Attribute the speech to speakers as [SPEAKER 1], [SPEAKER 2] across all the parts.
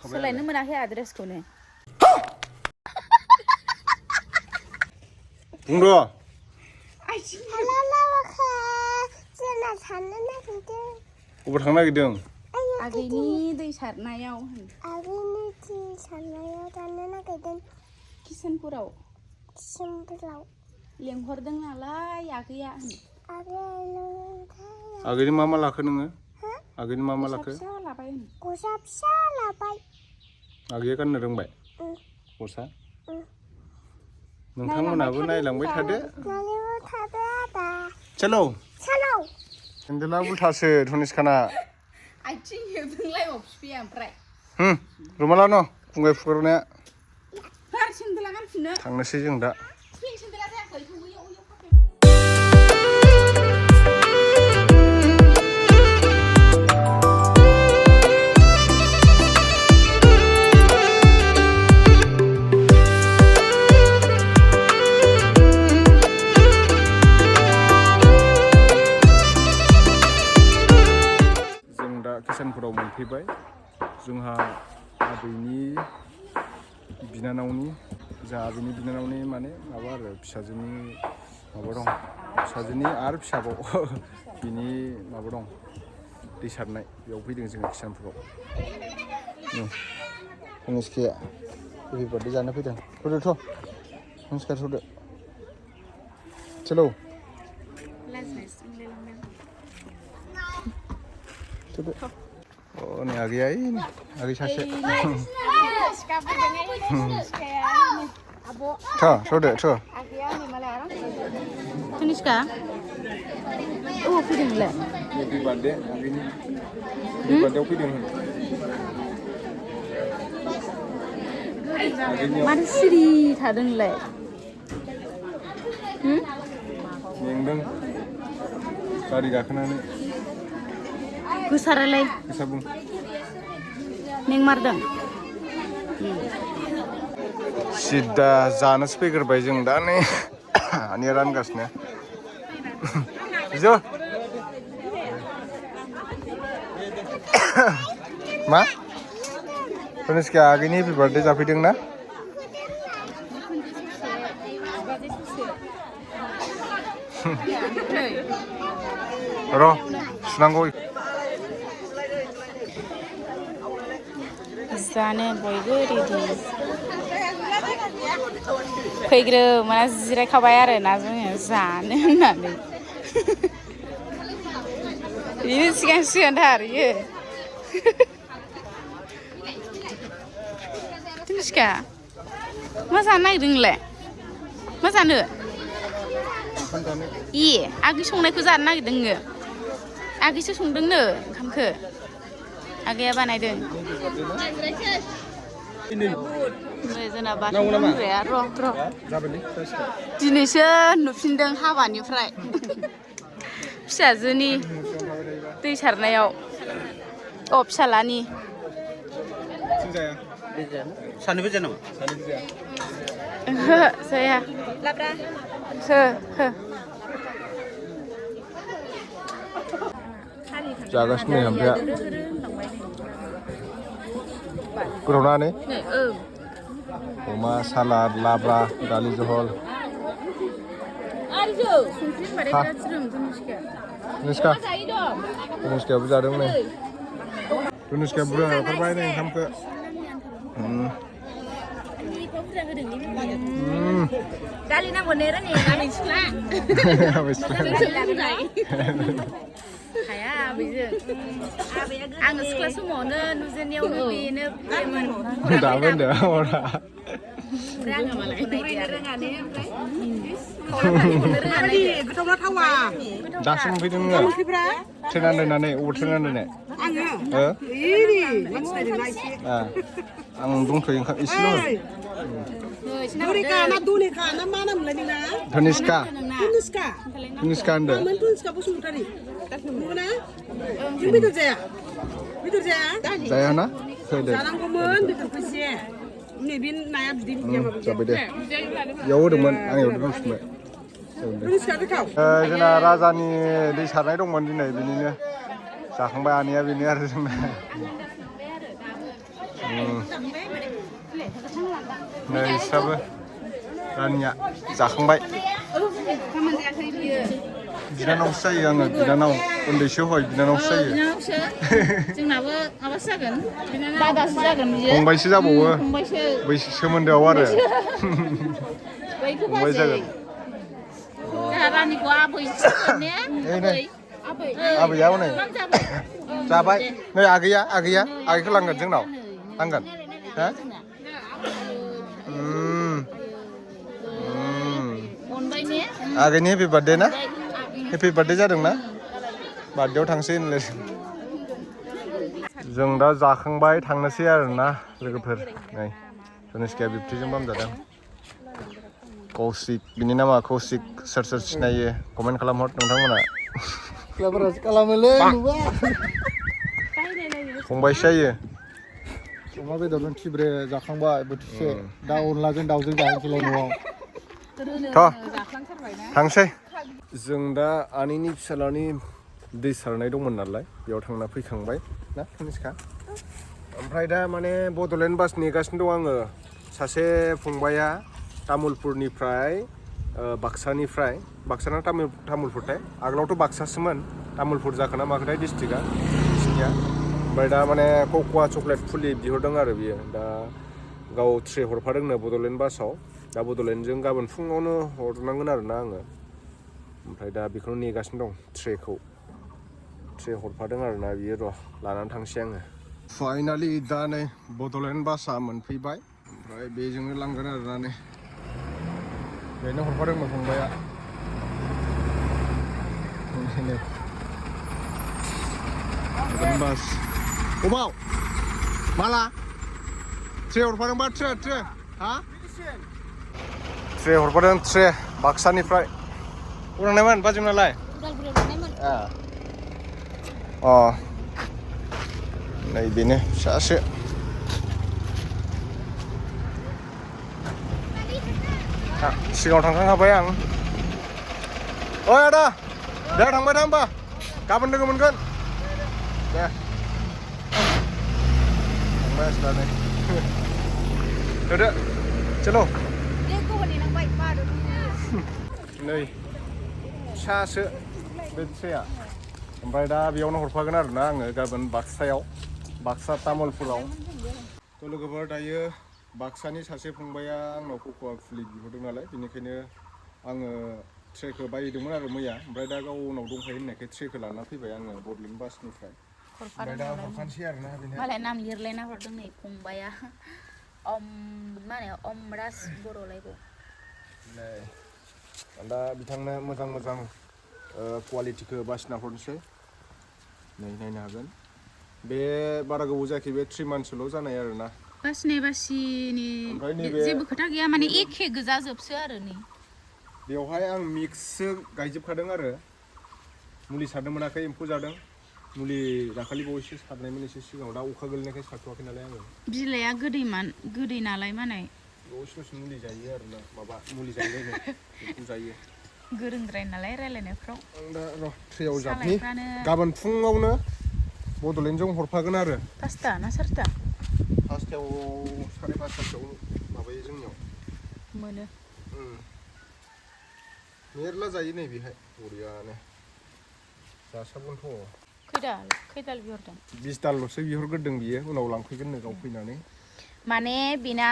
[SPEAKER 1] सोलायनो मोनाखै आद्रेसखौनो
[SPEAKER 2] बुंद' अबाव थांनो नागिरदों
[SPEAKER 1] आगैनि दै सारनायाव
[SPEAKER 3] थांनो नागिरदों
[SPEAKER 1] किसानपुराव लेंहरदों नालाय आगैया
[SPEAKER 2] आगैनि मा लाखो नोङो आगैनि मा लाखो
[SPEAKER 3] गस्ला फिसा लाबाय
[SPEAKER 2] आगैया गाननो रोंबाय गस्ला नोंथांमोनाबो नायलांबाय थादो चलो सेन्देला उल्थासो धनिसखाना
[SPEAKER 1] आथिं हेबदोंलाय बिफाया ओमफ्राय
[SPEAKER 2] रुमाला न' फुंगाय फुगारनाया
[SPEAKER 1] सेन्देला गानफिननो
[SPEAKER 2] थांनोसै जों दा
[SPEAKER 1] सेन्देला जायाखै
[SPEAKER 2] किसानपुराव मोनफैबाय जोंहा आबैनि बिनानावनि माने माबा आरो फिसाजोनि माबा दं फिसाजोनि आरो फिसाबाव बिनि माबा दं दै सारनाय बेयाव फैदों जोङो किसानपुराव धनिसखाया हेपि बार्थडे जानो फैदों थ'दो धनिसखा थ'दो चलो नै आगैया आगै सासे थ'दो
[SPEAKER 1] धनिसखा अबाव फैदों नोंलाय
[SPEAKER 2] हेपि बार्थडे आगैनि हेपि बार्थडेआव फैदों
[SPEAKER 1] मानो सिरि थादों नोंलाय
[SPEAKER 2] मेंदों गारि गाखोनानै
[SPEAKER 1] गोसारालाय
[SPEAKER 2] गोसा बुं
[SPEAKER 1] मेंमारदों
[SPEAKER 2] सिदा जानोसो फैग्रोबाय जों दा नै आनैया रानगासिनो मा धनिसखा आगैनि हेपि बार्थडे जाफैदों ना र' सुनांगौ
[SPEAKER 1] जानो बयबो रेडि फैग्रोमोना जिरायखाबाय आरो ना जोङो जानो होननानै बेनो सिगांथार इयो धनिसखा मा जानो नागिरदों नोंलाय मा जानो आगै संनायखौ जानो नागिरदों नोङो आगैसो संदोंनो ओंखामखौ आगैया बानायदों जोंना बाथौ बुंग्राया र' दिनैसो नुफिनदों हाबानिफ्राय फिसाजोनि दै सारनायाव फिसालानि
[SPEAKER 4] सानैबो जाया नामा
[SPEAKER 1] जाया
[SPEAKER 2] जागासिनो ओमफ्राय गोथावनानै अमा सालाद लाब्रा दालि जहल धनिसखायाबो जादों नै धनिसखाया बुरजा ओंखारबाय नै ओंखामखौ
[SPEAKER 1] दालि नांगौ ने आबै सिख्ला हाया आबैजों आङो सिख्ला समावनो नुजेननायावनो बेमोन
[SPEAKER 2] दाबो होनदों
[SPEAKER 1] आङो मालाय रोङाने
[SPEAKER 3] गोथावना थावा
[SPEAKER 2] दासो मोनफैदों नोङो ट्रेनानो दोननानै अबाव ट्रेनानो दोननाय आं दंथ'यो एसेल' धनिसखा होनदों जाया ना फैदो जाबाय दे बेयाव होदोंमोन आं एवदों दोनफिनबाय जोंना राजानि दै सारनाय दंमोन दिनै बिनिनो जाखांबाय आनैया बेनो आरो जोंना नै बिस्राबो रानिया जाखांबाय बिनानावसो जायो आङो बिनानाव उन्दैसो हय बिनानावसो जायो
[SPEAKER 1] जोंनाबो माबासो जागोन दादासो जागोन बियो
[SPEAKER 2] फंबायसो जाबावो
[SPEAKER 1] फंबायसो
[SPEAKER 2] बै सोमोन्दोआव आरो फंबाय जागोन
[SPEAKER 1] जोंहा रानिखौ आबैसो जागोन ने
[SPEAKER 2] आबैया हनै जाबाय नै आगैखौ लांगोन जोंनाव लांगोन हा आगैनि हेपि बार्थडे ना हेपि बार्थडे जादोंना बार्थडेआव थांसै होनलाय जों दा जाखांबाय थांनोसै आरोना लोगोफोर नै जनिस्काया बिबथैजों बामजादों कौशिक बिनि नामा कौशिक सोर सिनायो कमेन्ट खालामहर नोंथांमोना खालामोलै फंबायसो जायो अमा बेदरजों थिब्रे जाखांबाय बोथिसे दा अनलाजों दाउजों जाहैनोसैलाय न'आव थांसै जों दा आनैनि फिसालानि दै सारनाय दंमोन नालाय बेयाव थांना फैखांबाय ना निस्का ओमफ्राय दा माने बड'लेण्ड बास नेगासिनो दं आङो सासे फंबाया तामुलपुरनिफ्राय बाक्साना तामुलपुरथाय आगोलावथ' बाक्सासोमोन तामुलपुर जाखोना माखोथाय डिस्ट्रिक्टआ बिसिनिया ओमफ्राय दा माने कक'वा चक्लेट फुलि बिहरदों आरो बियो दा गाव ट्रे हरफादोंनो बड'लेण्ड बासाव दा बड'लेण्डजों गाबोन फुङावनो हरनांगोन आरोना आङो ओमफ्राय दा बेखौनो नेगासिनो दं ट्रे हरफादों आरोना बियो र' लानानै थांसै आङो फाइनालि दा नै बड'लेण्ड बासआ मोनफैबाय ओमफ्राय बेजोंनो लांगोन आरोना नै बेनो हरफादोंमोन फंबाया बड'लेण्ड बास अबाव माला ट्रे हरफादोंबा ट्रे हा ट्रे हरफादों ट्रे बाक्सानिफ्राय उरांनायमोन बाजैमोनालाय अ नै बेनो फिसासो सिगाङाव थांखांखाबाय आं ओइ आदा दे थांबाय था होमबा गाबोन लोगो मोनगोन दे थांबाय आसि दा नै होदो चलो नै फिसासो बे ट्रेया ओमफ्राय दा बेयावनो हरफागोन आरोना आङो गाबोन बाक्सा तामुलपुराव थ' लोगोफोर दायो बाक्सानि सासे फंबाया आंनाव कक'वा फुलि बिहरदों नालाय बेनिखायनो आङो ट्रेखौ बायदोंमोन आरो मैया ओमफ्राय दा गावनाव दंखायो होननायखाय ट्रेखौ लाना फैबाय आङो बड'लेण्ड बासनिफ्राय ओमफ्राय दा हरफानोसै आरोना बेनो
[SPEAKER 1] मालाय नाम लिरलायना हरदों नै फंबाया मा होनो अमराज बर'लायगौ
[SPEAKER 2] दा बिथांनो मोजां क्वालिटिखौ बासिना हरनोसै नै नायनो हागोन बे बारा गोबाव जायाखै बे 3 मान्थसोल' जानाय आरोना
[SPEAKER 1] बासिनाय बासिनि जेबो खोथा गैया माने एखे गोजा जोबसो आरो नै
[SPEAKER 2] बेवहाय आं मिक्ससो गायजोबखादों आरो मुलि सारनो मोनाखै एम्फौ जादों मुलि दाखालि बावैसो सारनायमोन एसे सिगाङाव दा अखा गोलैनायखाय सारथ'वाखै नालाय आङो
[SPEAKER 1] बिलाइआ गोदै नालाय माने
[SPEAKER 2] दसे मुलि जायो आरोना माबा मुलि जायो एम्फौ जायो
[SPEAKER 1] गोरोंद्राय नालाय रायलायनायफ्राव
[SPEAKER 2] आं दा र' ट्रेयाव जाबनि गाबोन फुङावनो बड'लेण्डजों हरफागोन आरो
[SPEAKER 1] 5टा ना 4टा
[SPEAKER 2] 5टायाव 5:30टासोआव माबायो जोंनियाव
[SPEAKER 1] मोनो
[SPEAKER 2] मेरला जायो नै बेहाय बरियानो जासाबगोनथ'
[SPEAKER 1] खैदाल बिहरदों
[SPEAKER 2] 20 दालल'सो बिहरग्रोदों बियो उनाव लांफैगोननो गाव फैनानै
[SPEAKER 1] माने बेना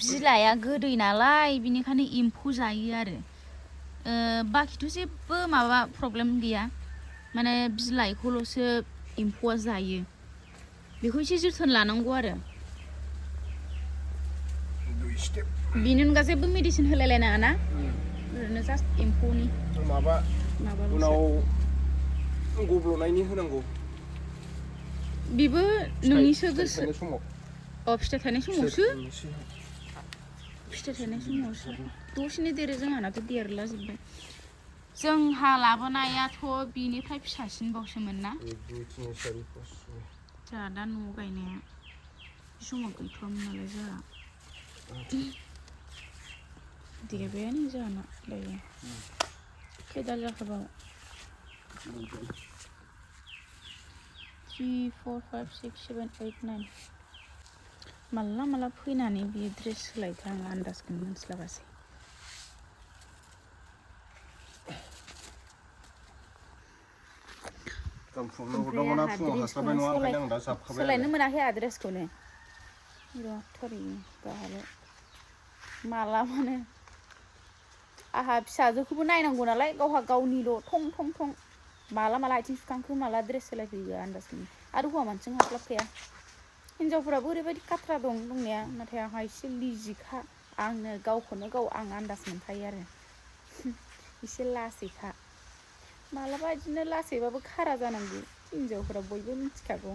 [SPEAKER 1] बिलाइआ गोदै नालाय बिनिखायनो एम्फौ जायो आरो बाखिथ' जेबो माबा प्रब्लेम गैया माने बिलाइखौल'सो एम्फौआ जायो बेखौ एसे जोथोन लानांगौ आरो बिनि अनगा जेबो मेडिसिन होलायलायनाङा ना ओरैनो जास्ट एम्फौनि
[SPEAKER 2] माबा उनाव गब्ल'नायनि होनांगौ
[SPEAKER 1] बेबो नोंनिसो गोसो
[SPEAKER 2] समाव
[SPEAKER 1] फिथाइ थायनाय समावसो दसेनो देरो जोंहानाथ' देरला जोब्बाय जोंहा लाबोनायाथ' बिनिफ्राय फिसासिनबावसोमोन ना जोंहा दा न'आव गायनाया बे समाव गैथ'वामोन नालाय जोंहा देरबायानो जोंहाना दायो खैदाल जाखोबाव 3 4 5 6 7 8 9 माला फैनानै बियो ड्रेस सोलायखो आं आन्दाजखौनो मोनस्लाबासै सोलायनो मोनाखै आद्रेसखौनो माला माने आहा फिसाजोखौबो नायनांगौ नालाय गावहा गावनिल' थं थं थं माला आथिं सुखांखो माला ड्रेस सोलायफैयो आन्दाजखौनो आरो हौवा मानसिजों हास्लाबखाया हिनजावफोराबो ओरैबायदि खाथ्रा दंनाया नाथाय आंहा एसे लिजिखा आंनो गावखौनो गाव आं आन्दाज मोनखायो आरो एसे लासैखा मालाबा बिदिनो लासैबाबो खारा जानांगौ हिनजावफोरा बयबो मिथिखागौ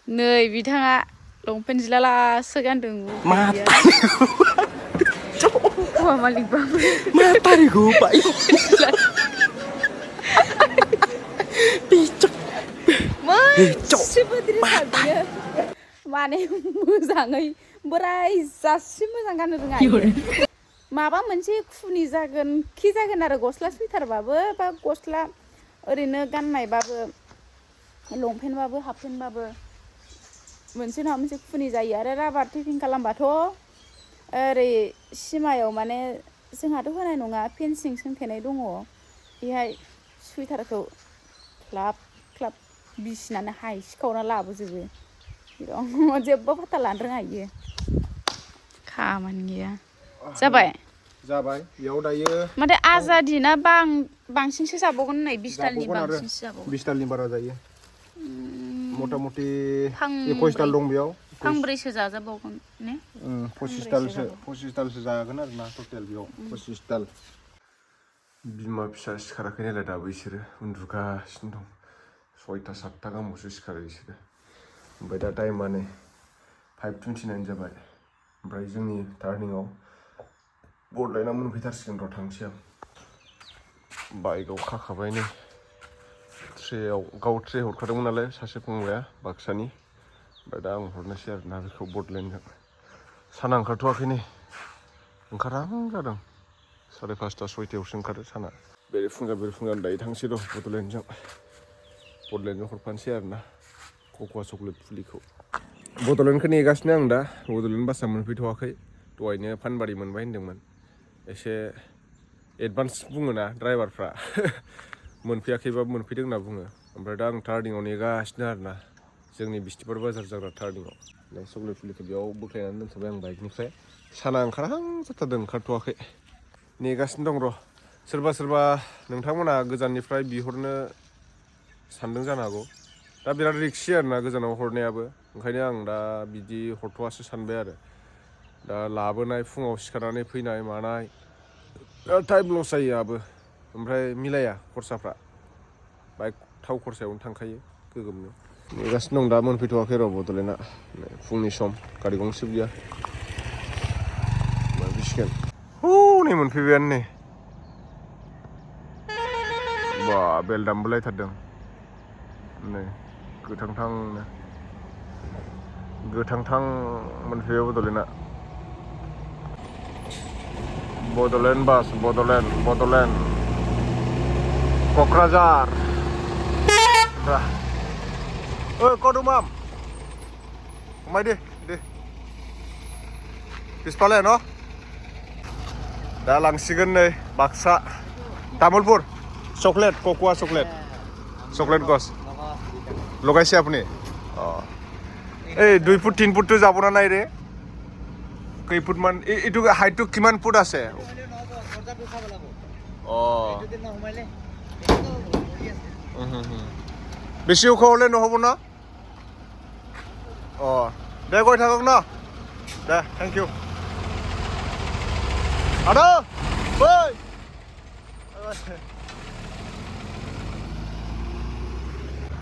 [SPEAKER 1] नै बिथाङा लंपेन्ट जिलालासो गानदों हौवा मालिकबाबो
[SPEAKER 4] मा तारिखौ बाय
[SPEAKER 1] मोनसेबो ड्रेसा बियो माने मोजाङै बोराय जासे मोजां गाननो रोङा माबा मोनसे खुनि जागोन खि जागोन आरो गस्ला सुइटारबाबो बा गस्ला ओरैनो गाननायबाबो लंपेन्टबाबो हाफपेन्टबाबो मोनसे नङा मोनसे खुनि जायो आरो राबार टेपिं खालामबाथ' ओरै सिमायाव माने जोंहाथ' होनाय नङा फेन्सिं सोंथेनाय दङ बेहाय सुइटारखौ ख्लाब ख्लाब बिसिनानै हायसिखावना लाबोजोबो जेबो फात्ता लानो रोङा इयो खामानि गैया जाबाय
[SPEAKER 2] बेयाव दायो
[SPEAKER 1] माथो आजादि ना बांसिनसो जाबावगोन नै 20 दालनि बांसिनसो जाबावगोन
[SPEAKER 2] 20 दालनि बारा जायो मथा मथि 21 दाल दं बेयाव
[SPEAKER 1] फांब्रैसो जाजाबावगोन ने
[SPEAKER 2] 25 दालसो जागोन आरो ना टटेल बेयाव 25 दाल बिमा फिसा सिखाराखै नालाय दाबो बिसोरो उन्दुगासिनो दं 6टा 7टा गाहामावसो सिखारो बिसोरो ओमफ्राय दा टाइमा नै 5:29 जाबाय ओमफ्राय जोंनि टार्निंआव बडलेण्डआ मोनफैथारसिगोन र' थांसै आं बाइकआव खाखाबाय नै ट्रेयाव गाव ट्रे हरखादोंमोन नालाय सासे फंबाया बाक्सानि ओमफ्राय दा आं हरनोसै आरोना बेखौ बडलेण्डजों साना ओंखारथ'वाखै नै ओंखारहां जादों 5:30 6टायावसो ओंखारो साना बेरेफुंजा दायो थांसै र' बडलेण्डजों हरफानोसै आरोना कक'आ चक्लेट फुलिखौ बडलेण्डखौ नेगासिनो आं दा बडलेण्ड बासआ मोनफैथ'वाखै दहायनो फानबारि मोनबाय होनदोंमोन एसे एडभान्स बुङोना ड्राइभारफ्रा मोनफैयाखैबाबो मोनफैदों होनना बुङो ओमफ्राय दा आं टार्निंआव नेगासिनो आरोना जोंनि बिस्थिबार बाजार जाग्रा टार्निंआव चक्लेट फुलिखौ बेयाव बोख्लायनानै दोनथ'बाय आं बाइकनिफ्राय साना ओंखारहां जाथारदों ओंखारथ'वाखै नेगासिनो दं र' सोरबा नोंथांमोना गोजाननिफ्राय बिहरनो सानदों जानो हागौ दा बिराद रिक्सि आरोना गोजानाव हरनायाबो ओंखायनो आं दा बिदि हरथ'वासो सानबाय आरो दा लाबोनाय फुङाव सिखारनानै फैनाय मानाय बिराद टाइम लस जायो आबो ओमफ्राय मिलाया खरसाफ्रा बाइक थाव खरसायावनो थांखायो गोगोमनो नेगासिनो दं दा मोनफैथ'वाखै र' बडलेण्डआ फुंनि सम गारि गंसेबो गैया मोनफैसिगोन नै मोनफैबायानो नै बा बेल दामबोलायथारदों नै गोथांथां मोनफैबाय बडलेण्डआ बडलेण्ड बास बडलेण्ड क'क्राझार कदुमाम हमबाय दे पिसफाले न' दा लांसिगोन नै बाक्सा तामुलपुर चकलेट कक'आ चकलेट गछ लगाইছে আপুনি এই 2 ফুট 3 ফুট তো যাব না নাই রে কেই ফুট মান এইটো হাইটটো কিমান ফুট আছে বেছি ওখ হলে নহব না দে গৈ থাকক ন দে থ্যাংক ইউ আদা বই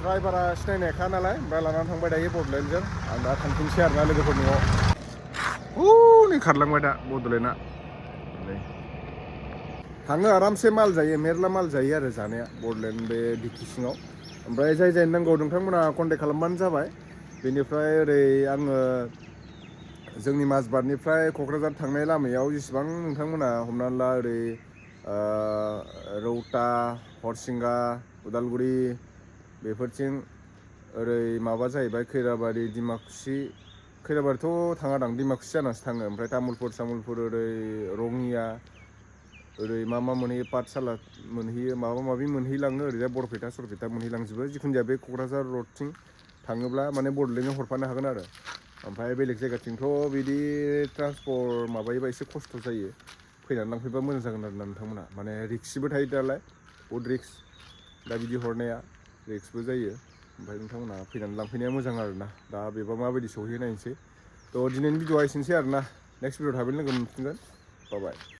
[SPEAKER 2] ड्राइभारा सिनायनायखा नालाय ओमफ्राय लानानै थांबाय दायो बडलेण्डजों आं दा थांफिनसै आरोना लोगोफोरनि न'आव नै खारलांबाय दा बडलेण्डआ थाङो आरामसे माल जायो मेरला माल जायो आरो जानाया बडलेण्ड बे डिकि सिङाव ओमफ्राय जाय नांगौ नोंथांमोना कन्टेक्ट खालामबानो जाबाय बेनिफ्राय ओरै आङो जोंनि माजबाटनिफ्राय क'क्राझार थांनाय लामायाव जेसेबां नोंथांमोना हमनानै ला ओरै रौता हरसिंगा उदालगुरि बेफोरथिं ओरै माबा जाहैबाय खैराबारि डिमाकुसि खैराबारिथ' थाङा दां डिमाकुसि जानासो थाङो ओमफ्राय तामुलपुर ओरै रङिया ओरै मा मोनहैयो पाठसाला मोनहैयो माबा माबि मोनहैलाङो ओरैजाय बरपेटा मोनहैलांजोबो जिखुनु जाया बे क'क्राझार रडथिं थाङोब्ला माने बड'लेण्डजों हरफानो हागोन आरो ओमफ्राय बेलेग जायगाथिंथ' बिदि ट्रान्सपर्ट माबायोबा एसे खस्थ' जायो फैनानै लांफैबा मोजां जागोन आरो ना नोंथांमोना माने रिक्सबो थायो दालाय बहुद रिक्स दा बिदि हरनाया रिक्सबो जायो ओमफ्राय नोंथांमोना फैनानै लांफैनाया मोजां आरो ना दा बेबा माबायदि सहैयो नायनोसै थ' दिनैनि भिडिअ'आ एसेनोसै आरो ना नेक्स्ट भिडिअ' थाबैनो लोगो मोनफिनगोन बाय